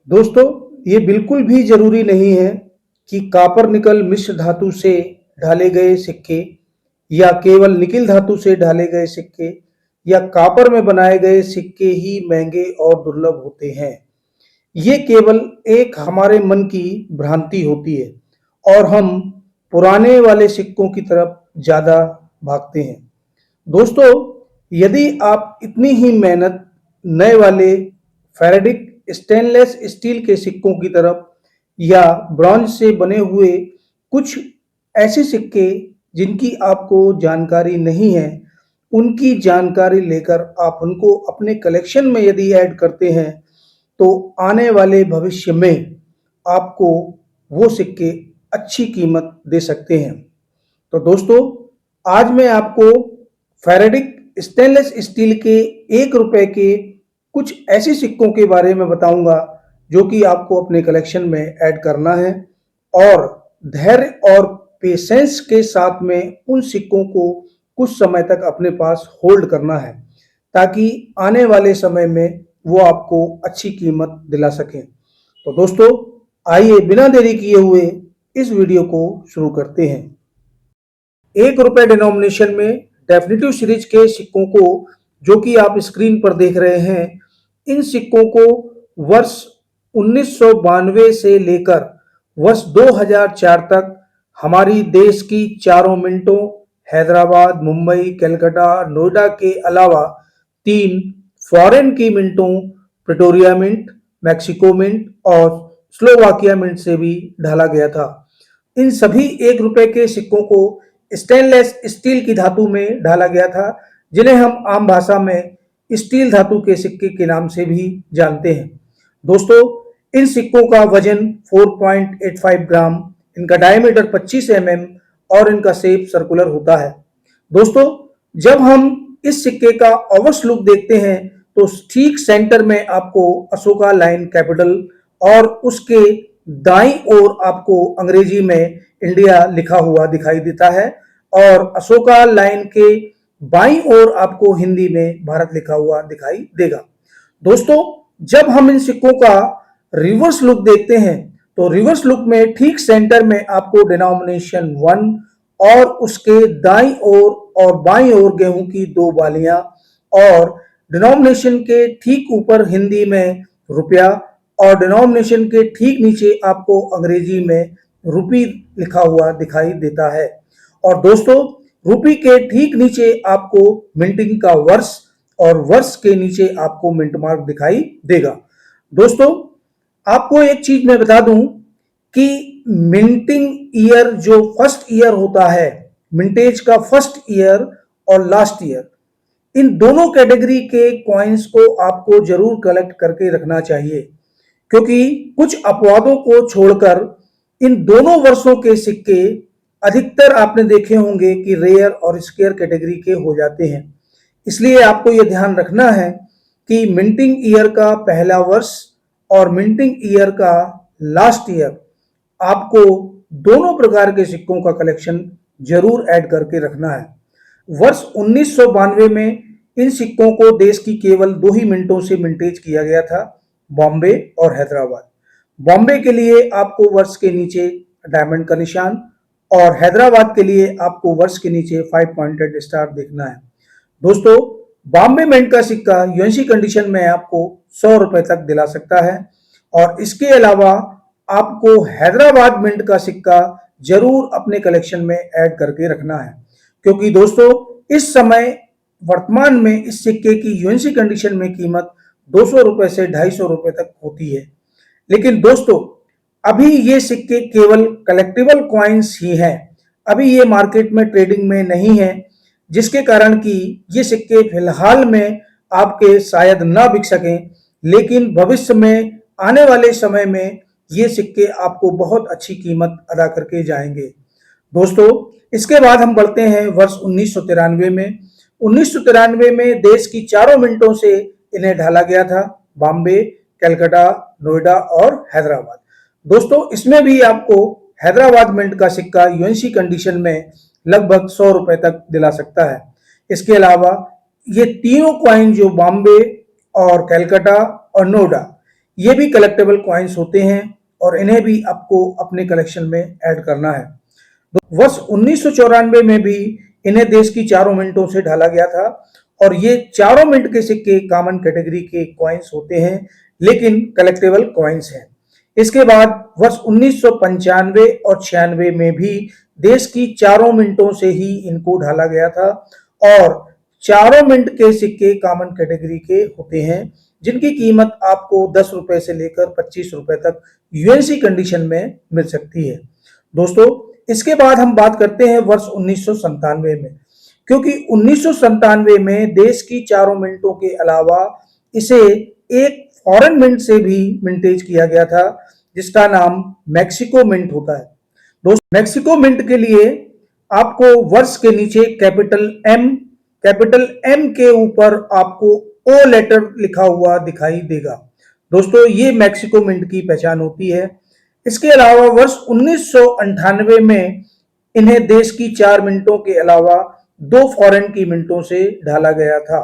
दोस्तों, ये बिल्कुल भी ज़रूरी नहीं है कि कॉपर निकल मिश्र धातु से ढाले गए सिक्के या केवल निकिल धातु से ढाले गए सिक्के या कॉपर में बनाए गए सिक्के ही महंगे और दुर्लभ होते हैं। ये केवल एक हमारे मन की भ्रांति होती है और हम पुराने वाले सिक्कों की तरफ ज़्यादा भागते हैं। दोस्तों, यदि आप इतनी ही मेहनत नए वाले फेरेडिक स्टेनलेस स्टील के सिक्कों की तरफ या ब्रॉन्ज से बने हुए कुछ ऐसे सिक्के जिनकी आपको जानकारी नहीं है, उनकी जानकारी लेकर आप उनको अपने कलेक्शन में यदि ऐड करते हैं, तो आने वाले भविष्य में आपको वो सिक्के अच्छी कीमत दे सकते हैं। तो दोस्तों, आज मैं आपको फेरेडिक स्टेनलेस स्टील के 1 रुपए के कुछ ऐसे सिक्कों के बारे में बताऊंगा जो कि आपको अपने कलेक्शन में ऐड करना है और धैर्य और पेशेंस के साथ में उन सिक्कों को कुछ समय तक अपने पास होल्ड करना है ताकि आने वाले समय में वो आपको अच्छी कीमत दिला सकें। तो दोस्तों, आइए बिना देरी किए हुए इस वीडियो को शुरू करते हैं। 1 रुपए डिनोमिनेशन में डेफिनेटिव सीरीज के सिक्कों को, जो कि आप स्क्रीन पर देख रहे हैं, इन सिक्कों को वर्ष 1992 से लेकर वर्ष 2004 तक हमारी देश की चारों मिंटों हैदराबाद, मुंबई, कलकत्ता, नोएडा के अलावा 3 फॉरेन की मिंटों प्रिटोरिया मिंट, मैक्सिको मिंट और स्लोवाकिया मिंट से भी ढाला गया था। इन सभी 1 रुपए के सिक्कों को स्टेनलेस स्टील की धातु में ढाला गया था, जिन्हें हम आम भाषा में स्टील धातु के सिक्के के नाम से भी जानते हैं। दोस्तों, इन सिक्कों का वजन 4.85 ग्राम, इनका डायमीटर 25 और इनका शेप सर्कुलर होता है। दोस्तों, जब हम इस सिक्के का ओवरऑल लुक देखते हैं तो ठीक सेंटर में आपको अशोका लाइन कैपिटल और उसके दाईं ओर आपको अंग्रेजी में इंडिया लिखा हुआ दिखाई देता है और अशोका लाइन के बाईं ओर आपको हिंदी में भारत लिखा हुआ दिखाई देगा। दोस्तों, जब हम इन सिक्कों का रिवर्स लुक देखते हैं तो रिवर्स लुक में ठीक सेंटर में आपको डिनोमिनेशन 1 और उसके दाईं ओर और बाईं ओर गेहूं की 2 बालियां और डिनोमिनेशन के ठीक ऊपर हिंदी में रुपया और डिनोमिनेशन के ठीक नीचे आपको अंग्रेजी में रुपी लिखा हुआ दिखाई देता है। और दोस्तों, रुपी के ठीक नीचे आपको मिंटिंग का वर्ष और वर्ष के नीचे आपको मिंट मार्क दिखाई देगा। दोस्तों, आपको एक चीज मैं बता दूं कि मिंटिंग ईयर जो फर्स्ट ईयर होता है, मिंटेज का फर्स्ट ईयर और लास्ट ईयर, इन दोनों कैटेगरी के कॉइन्स को आपको जरूर कलेक्ट करके रखना चाहिए, क्योंकि कुछ अपवादों को छोड़कर इन दोनों वर्षों के सिक्के अधिकतर आपने देखे होंगे कि रेयर और स्केयर कैटेगरी के हो जाते हैं। इसलिए आपको यह ध्यान रखना है कि मिंटिंग ईयर का पहला वर्ष और मिंटिंग ईयर का लास्ट ईयर आपको दोनों प्रकार के सिक्कों का कलेक्शन जरूर ऐड करके रखना है। वर्ष 1992 में इन सिक्कों को देश की केवल 2 ही मिंटों से मिंटेज किया गया था, बॉम्बे और हैदराबाद। बॉम्बे के लिए आपको वर्ष के नीचे डायमंड का निशान और हैदराबाद के लिए आपको वर्ष के नीचे 5 पॉइंटेड स्टार देखना है। दोस्तों, बॉम्बे मिंट का सिक्का यूएनसी कंडीशन में आपको 100 रुपए तक दिला सकता है और इसके अलावा आपको हैदराबाद मिंट का सिक्का जरूर अपने कलेक्शन में ऐड करके रखना है, क्योंकि दोस्तों इस समय वर्तमान में इस सिक्के की यूएनसी कंडीशन में कीमत 200 रुपए से 250 रुपए तक होती है। लेकिन दोस्तों, अभी ये सिक्के केवल कलेक्टिबल कॉइन्स ही हैं, अभी ये मार्केट में ट्रेडिंग में नहीं है, जिसके कारण कि ये सिक्के फिलहाल में आपके शायद ना बिक सकें, लेकिन भविष्य में आने वाले समय में ये सिक्के आपको बहुत अच्छी कीमत अदा करके जाएंगे। दोस्तों, इसके बाद हम बढ़ते हैं वर्ष 1993 में। 1993 में देश की चारों मिंटों से इन्हें ढाला गया था, बॉम्बे, कलकत्ता, नोएडा और हैदराबाद। दोस्तों, इसमें भी आपको हैदराबाद मिंट का सिक्का यूएनसी कंडीशन में लगभग 100 रुपए तक दिला सकता है। इसके अलावा ये तीनों कॉइन जो बॉम्बे और कलकत्ता और नोएडा, ये भी कलेक्टेबल कॉइन्स होते हैं और इन्हें भी आपको अपने कलेक्शन में ऐड करना है। वर्ष 1994 में भी इन्हें देश की चारों मिनटों से ढाला गया था और ये चारों मिनट के सिक्के कॉमन कैटेगरी के कॉइन्स होते हैं, लेकिन कलेक्टेबल कॉइन्स हैं। इसके बाद वर्ष 1995 और 96 में भी देश की चारों मिनटों से ही इनको ढाला गया था और चारों मिनट के सिक्के कॉमन कैटेगरी के होते हैं, जिनकी कीमत आपको 10 रुपए से लेकर 25 रुपए तक यूएनसी कंडीशन में मिल सकती है। दोस्तों, इसके बाद हम बात करते हैं वर्ष 1997 में, क्योंकि 1997 में देश की चारों मिनटों के अलावा इसे एक फॉरेन मिंट से भी मिंटेज किया गया था, जिसका नाम मैक्सिको मिंट होता है। दोस्तों, मैक्सिको मिंट के लिए आपको वर्ष के नीचे कैपिटल एम के ऊपर आपको ओ लेटर लिखा हुआ दिखाई देगा। दोस्तों, ये मैक्सिको मिंट की पहचान होती है। इसके अलावा वर्ष 1998 में इन्हें देश की 4 मिनटों के अलावा 2 फॉरेन की मिनटों से ढाला गया था।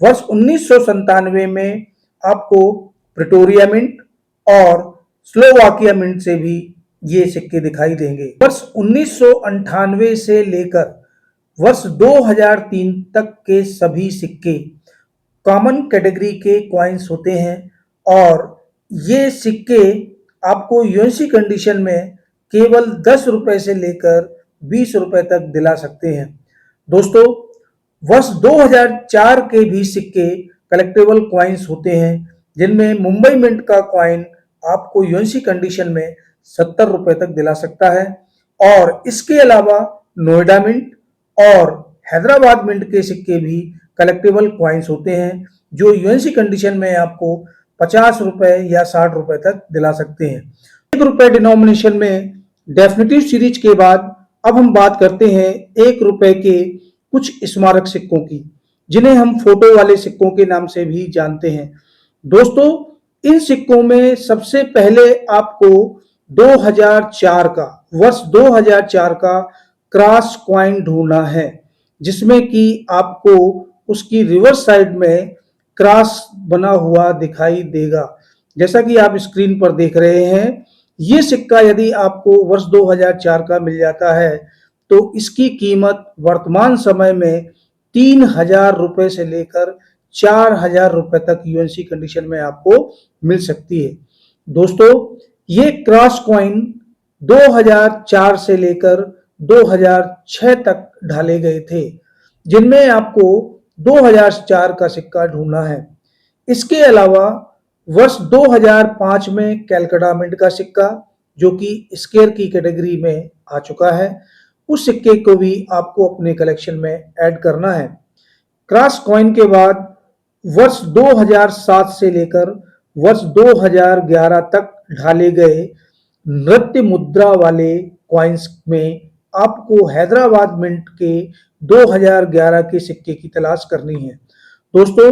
वर्ष 1997 में आपको प्रिटोरिया मिंट और स्लोवाकिया मिंट से भी ये सिक्के दिखाई देंगे। वर्ष 1998 से लेकर वर्ष 2003 तक के सभी सिक्के कॉमन कैटेगरी के कॉइन्स होते हैं और ये सिक्के आपको यूएनसी कंडीशन में केवल 10 रुपए से लेकर 20 रुपए तक दिला सकते हैं। दोस्तों, वर्ष 2004 के भी सिक्के कलेक्टेबल कॉइन्स होते हैं, जिनमें मुंबई मिंट का कॉइन आपको यूएनसी कंडीशन में 70 रुपए तक दिला सकता है और इसके अलावा नोएडा मिंट और हैदराबाद मिंट के सिक्के भी कलेक्टेबल कॉइन्स होते हैं, जो यूएनसी कंडीशन में आपको 50 रुपए या 60 रुपए तक दिला सकते हैं। 1 रुपए डिनोमिनेशन में डेफिनेटिव सीरीज के बाद अब हम बात करते हैं 1 रुपए के कुछ स्मारक सिक्कों की, जिन्हें हम फोटो वाले सिक्कों के नाम से भी जानते हैं। दोस्तों, इन सिक्कों में सबसे पहले आपको 2004 का वर्ष 2004 का क्रॉस कॉइन ढूंढना है, जिसमें कि आपको उसकी रिवर्स साइड में क्रॉस बना हुआ दिखाई देगा। जैसा कि आप स्क्रीन पर देख रहे हैं, ये सिक्का यदि आपको वर्ष 2004 का मिल जाता है तो इसकी कीमत वर्तमान समय में 3000 रुपए से लेकर 4000 रुपए तक यूएनसी कंडीशन में आपको मिल सकती है। दोस्तों, ये क्रॉस कॉइन 2004 से लेकर 2006 तक ढाले गए थे, जिनमें आपको 2004 का सिक्का ढूंढना है। इसके अलावा वर्ष 2005 में कैलकाटा मिंट का सिक्का, जो कि स्केयर की कैटेगरी में आ चुका है, उस सिक्के को भी आपको अपने कलेक्शन में ऐड करना है। क्रॉस कॉइन के बाद वर्ष 2007 से लेकर वर्ष 2011 तक ढाले गए नृत्य मुद्रा वाले कॉइन्स में आपको हैदराबाद मिंट के 2011 के सिक्के की तलाश करनी है। दोस्तों,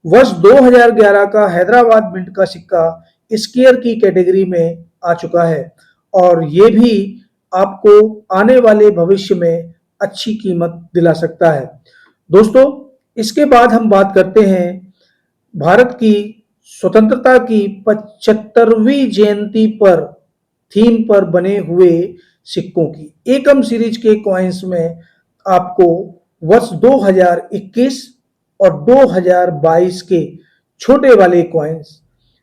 वर्ष 2011 का हैदराबाद मिंट का सिक्का स्केयर की कैटेगरी में आ चुका है और ये भी आपको आने वाले भविष्य में अच्छी कीमत दिला सकता है। दोस्तों, इसके बाद हम बात करते हैं भारत की स्वतंत्रता की 75वीं जयंती पर थीम पर बने हुए सिक्कों की। एकम सीरीज के कॉइन्स में आपको वर्ष 2021 और 2022 के छोटे वाले कॉइन्स,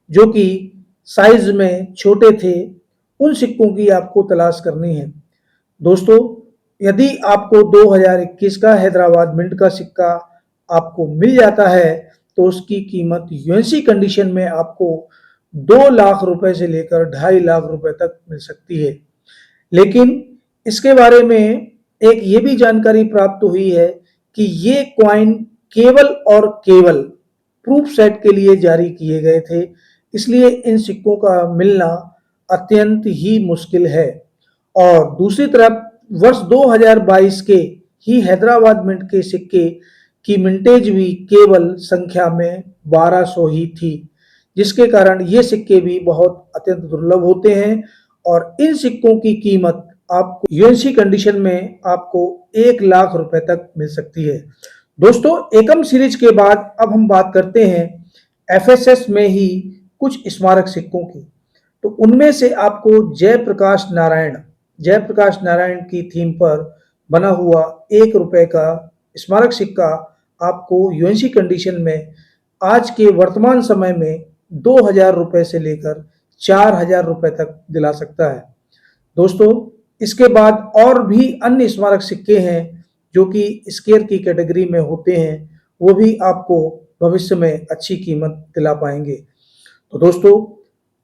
जो कि साइज में छोटे थे, उन सिक्कों की आपको तलाश करनी है। दोस्तों, यदि आपको 2021 का हैदराबाद मिंट का सिक्का आपको मिल जाता है तो उसकी कीमत यूएनसी कंडीशन में आपको 2 लाख रुपए से लेकर 2.5 लाख रुपए तक मिल सकती है। लेकिन इसके बारे में एक ये भी जानकारी प्राप्त हुई है कि ये कॉइन केवल और केवल प्रूफ सेट के लिए जारी किए गए थे, इसलिए इन सिक्कों का मिलना अत्यंत ही मुश्किल है। और दूसरी तरफ वर्ष 2022 के ही हैदराबाद मिंट के सिक्के की मिंटेज भी केवल संख्या में 1200 ही थी, जिसके कारण ये सिक्के भी बहुत अत्यंत दुर्लभ होते हैं और इन सिक्कों की कीमत आपको यूएनसी कंडीशन में आपको 1 लाख रुपए तक मिल सकती है। दोस्तों, एकम सीरीज के बाद अब हम बात करते हैं एफएसएस में ही कुछ स्मारक सिक्कों की। तो उनमें से आपको जयप्रकाश नारायण की थीम पर बना हुआ 1 रुपए का स्मारक सिक्का आपको यूएनसी कंडीशन में आज के वर्तमान समय में 2000 रुपए से लेकर 4000 रुपए तक दिला सकता है। दोस्तों, इसके बाद और भी अन्य स्मारक सिक्के हैं जो कि स्केयर की कैटेगरी में होते हैं, वो भी आपको भविष्य में अच्छी कीमत दिला पाएंगे। तो दोस्तों,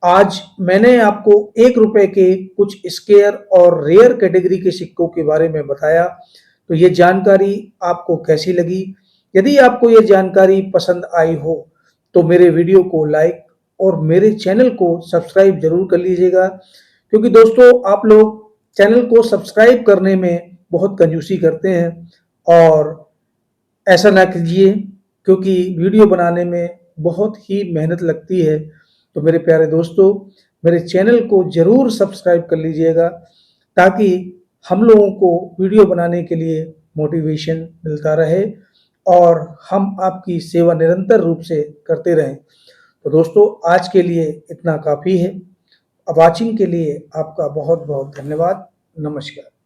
आज मैंने आपको 1 रुपए के कुछ स्केयर और रेयर कैटेगरी के सिक्कों के बारे में बताया। तो ये जानकारी आपको कैसी लगी? यदि आपको ये जानकारी पसंद आई हो तो मेरे वीडियो को लाइक और मेरे चैनल को सब्सक्राइब जरूर कर लीजिएगा, क्योंकि दोस्तों आप लोग चैनल को सब्सक्राइब करने में बहुत कंजूसी करते हैं और ऐसा ना कीजिए, क्योंकि वीडियो बनाने में बहुत ही मेहनत लगती है। तो मेरे प्यारे दोस्तों, मेरे चैनल को ज़रूर सब्सक्राइब कर लीजिएगा ताकि हम लोगों को वीडियो बनाने के लिए मोटिवेशन मिलता रहे और हम आपकी सेवा निरंतर रूप से करते रहें। तो दोस्तों, आज के लिए इतना काफ़ी है। वॉचिंग के लिए आपका बहुत बहुत धन्यवाद। नमस्कार।